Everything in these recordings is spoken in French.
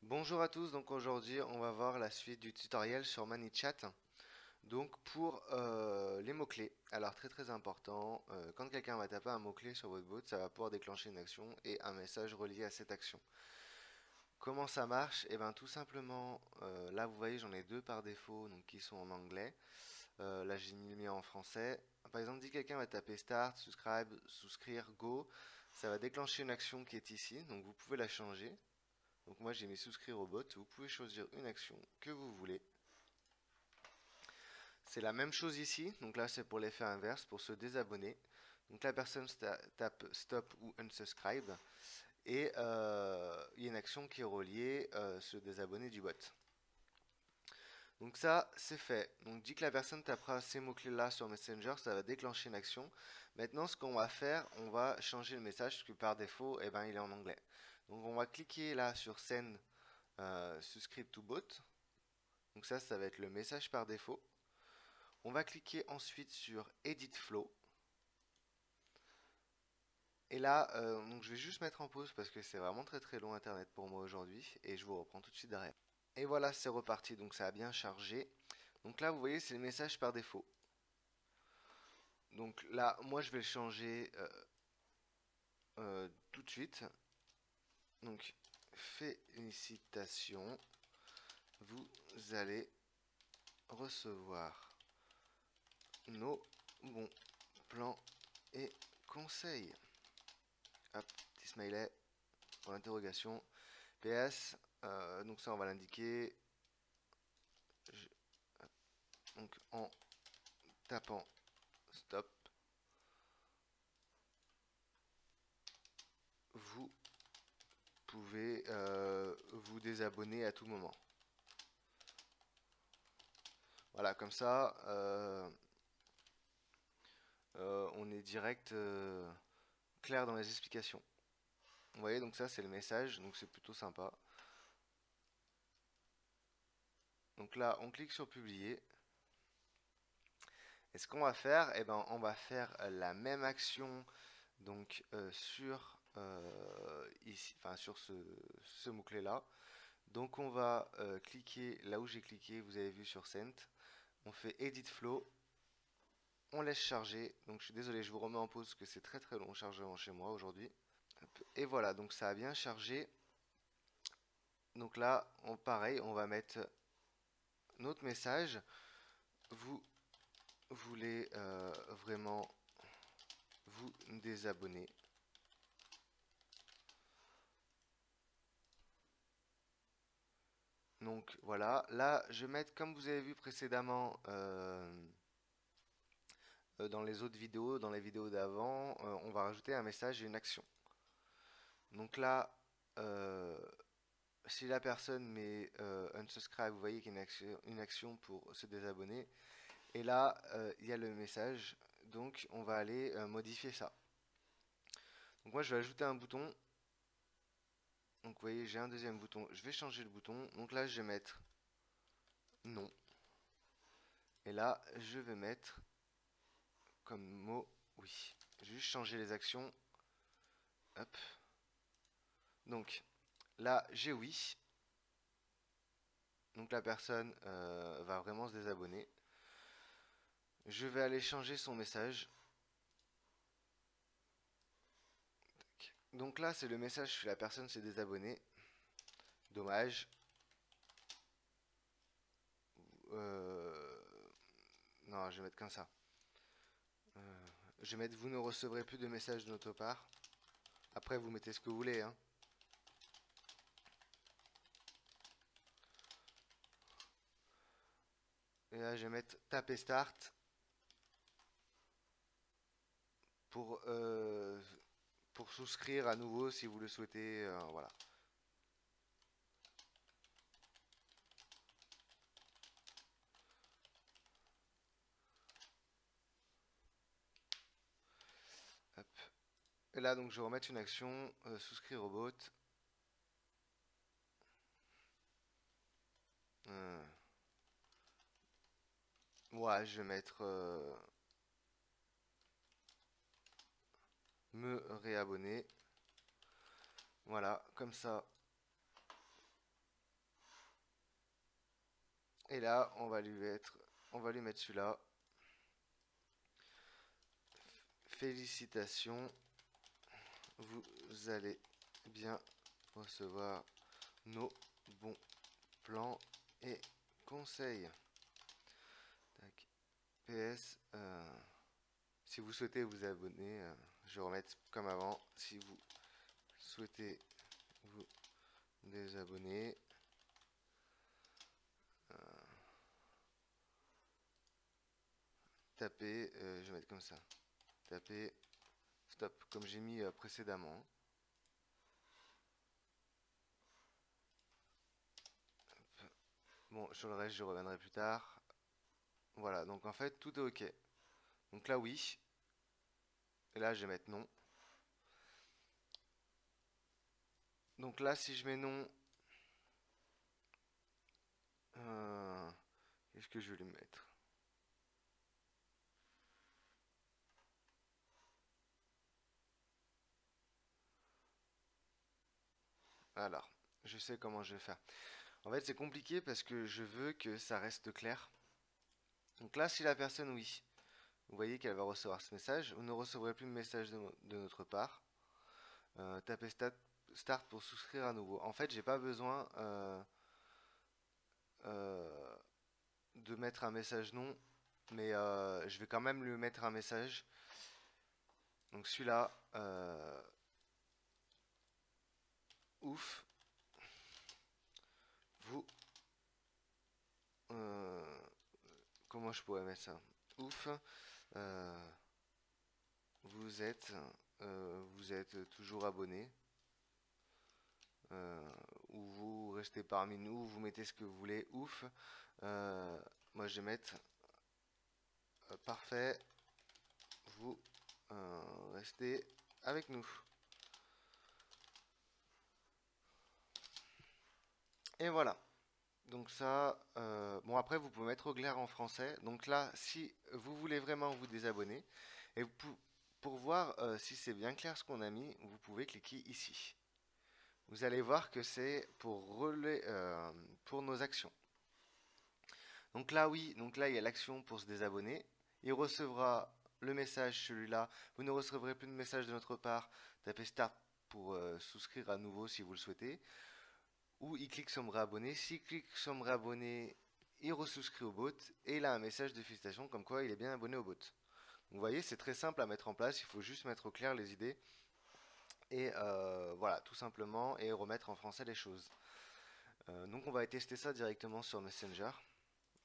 Bonjour à tous, donc aujourd'hui on va voir la suite du tutoriel sur ManyChat. Donc pour les mots-clés, alors très important, quand quelqu'un va taper un mot-clé sur votre bot, ça va pouvoir déclencher une action et un message relié à cette action. Comment ça marche? Et bien tout simplement, là vous voyez j'en ai deux par défaut donc qui sont en anglais. Là j'ai mis le mien en français. Par exemple, si quelqu'un va taper Start, Subscribe, Souscrire, Go, ça va déclencher une action qui est ici, donc vous pouvez la changer. Donc moi j'ai mis souscrire au bot, vous pouvez choisir une action que vous voulez. C'est la même chose ici, donc là c'est pour l'effet inverse, pour se désabonner. Donc la personne tape stop ou unsubscribe et il y a une action qui est reliée, se désabonner du bot. Donc ça c'est fait. Donc dès que la personne tapera ces mots-clés là sur Messenger, ça va déclencher une action. Maintenant ce qu'on va faire, on va changer le message parce que par défaut, eh ben, il est en anglais. Donc on va cliquer là sur Send Subscribe to Bot. Donc ça va être le message par défaut. On va cliquer ensuite sur Edit Flow. Et là, donc je vais juste mettre en pause parce que c'est vraiment très long Internet pour moi aujourd'hui. Et je vous reprends tout de suite derrière. Et voilà, c'est reparti. Donc ça a bien chargé. Donc là, vous voyez, c'est le message par défaut. Donc là, moi, je vais le changer tout de suite. Donc, félicitations. Vous allez recevoir nos bons plans et conseils. Hop, petit smiley pour l'interrogation. PS, donc ça on va l'indiquer. Donc en tapant stop, vous pouvez vous désabonner à tout moment. Voilà, comme ça, on est direct clair dans les explications. Vous voyez, donc ça c'est le message, donc c'est plutôt sympa. Donc là, on clique sur publier. Et ce qu'on va faire, eh ben, on va faire la même action donc sur ici, enfin sur ce mot-clé là. Donc on va cliquer là où j'ai cliqué, vous avez vu sur Send. On fait Edit Flow, on laisse charger. Donc je suis désolé, je vous remets en pause parce que c'est très long chargement chez moi aujourd'hui. Et voilà, donc ça a bien chargé. Donc là, pareil, on va mettre notre message. Vous voulez vraiment vous désabonner. Donc voilà, là je vais mettre comme vous avez vu précédemment dans les autres vidéos, dans les vidéos d'avant, on va rajouter un message et une action. Donc là, si la personne met unsubscribe, vous voyez qu'il y a une action pour se désabonner. Et là, il y a le message, donc on va aller modifier ça. Donc moi je vais ajouter un bouton. Donc vous voyez, j'ai un deuxième bouton. Je vais changer le bouton. Donc là, je vais mettre non. Et là, je vais mettre comme mot oui. Je vais juste changer les actions. Hop. Donc là, j'ai oui. Donc la personne va vraiment se désabonner. Je vais aller changer son message. Donc là, c'est le message que la personne s'est désabonnée. Dommage. Non, je vais mettre comme ça. Je vais mettre vous ne recevrez plus de messages de notre part. Après, vous mettez ce que vous voulez, hein. Et là, je vais mettre taper start pour, euh, pour souscrire à nouveau si vous le souhaitez. Voilà. Hop. Et là, donc, je vais remettre une action, souscrire au bot. Ouais, je vais mettre me réabonner. Voilà, comme ça, Et là, on va lui mettre celui-là. Félicitations, vous allez bien recevoir nos bons plans et conseils. Tac. PS, si vous souhaitez vous abonner, je vais remettre comme avant. Si vous souhaitez vous désabonner, tapez, je vais mettre comme ça. Tapez stop, comme j'ai mis précédemment. Bon, sur le reste, je reviendrai plus tard. Voilà, donc en fait, tout est OK. Donc là, oui. Et là, je vais mettre non. Donc là, si je mets non, qu'est-ce que je vais lui mettre? Alors, je sais comment je vais faire. En fait, c'est compliqué parce que je veux que ça reste clair. Donc là, si la personne, oui, vous voyez qu'elle va recevoir ce message, vous ne recevrez plus de message de notre part. Tapez start pour souscrire à nouveau. En fait, j'ai pas besoin de mettre un message non, mais je vais quand même lui mettre un message. Donc celui-là, ouf, vous, comment je pourrais mettre ça? Ouf, euh, vous êtes, vous êtes toujours abonné, ou vous restez parmi nous, vous mettez ce que vous voulez, ouf. Moi je vais mettre parfait, vous restez avec nous. Et voilà. Donc ça, bon après vous pouvez mettre au clair en français. Donc là, si vous voulez vraiment vous désabonner, et pour voir si c'est bien clair ce qu'on a mis, vous pouvez cliquer ici. Vous allez voir que c'est pour nos actions. Donc là, oui, donc là il y a l'action pour se désabonner. Il recevra le message, celui-là. Vous ne recevrez plus de message de notre part. Tapez Start pour souscrire à nouveau si vous le souhaitez. Ou il clique sur me réabonner. S'il clique sur me réabonner, il resouscrit au bot. Et il a un message de félicitations comme quoi il est bien abonné au bot. Donc, vous voyez, c'est très simple à mettre en place. Il faut juste mettre au clair les idées. Et voilà, tout simplement. Et remettre en français les choses. Donc on va tester ça directement sur Messenger.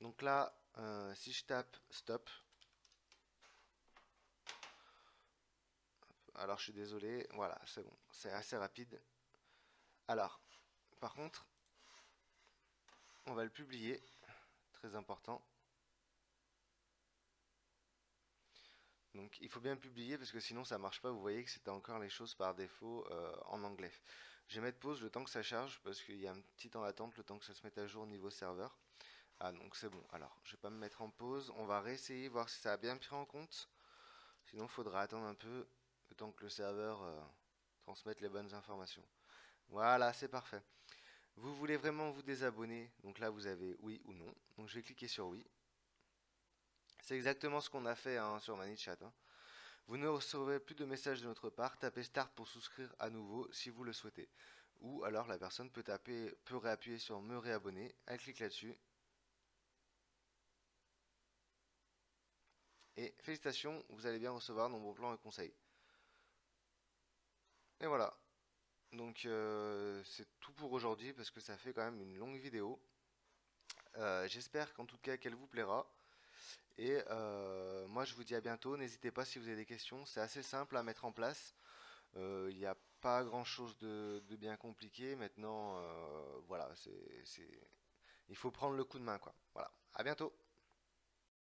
Donc là, si je tape stop, alors je suis désolé, voilà, c'est bon, c'est assez rapide. Alors, par contre, on va le publier, très important. Donc il faut bien publier parce que sinon ça marche pas, vous voyez que c'était encore les choses par défaut en anglais. Je vais mettre pause le temps que ça charge parce qu'il y a un petit temps d'attente, le temps que ça se mette à jour au niveau serveur. Ah donc c'est bon, alors je vais pas me mettre en pause, on va réessayer, voir si ça a bien pris en compte. Sinon il faudra attendre un peu le temps que le serveur transmette les bonnes informations. Voilà, c'est parfait. Vous voulez vraiment vous désabonner, donc là vous avez oui ou non. Donc je vais cliquer sur oui. C'est exactement ce qu'on a fait hein, sur ManyChat. Hein. Vous ne recevrez plus de messages de notre part. Tapez Start pour souscrire à nouveau si vous le souhaitez. Ou alors la personne peut réappuyer sur me réabonner. Elle clique là-dessus. Et félicitations, vous allez bien recevoir nos bons plans et conseils. Et voilà. Donc c'est tout pour aujourd'hui parce que ça fait quand même une longue vidéo. J'espère qu'en tout cas qu'elle vous plaira. Et moi je vous dis à bientôt. N'hésitez pas si vous avez des questions. C'est assez simple à mettre en place. Il n'y a pas grand chose de bien compliqué. Maintenant, voilà, il faut prendre le coup de main, quoi. Voilà. À bientôt.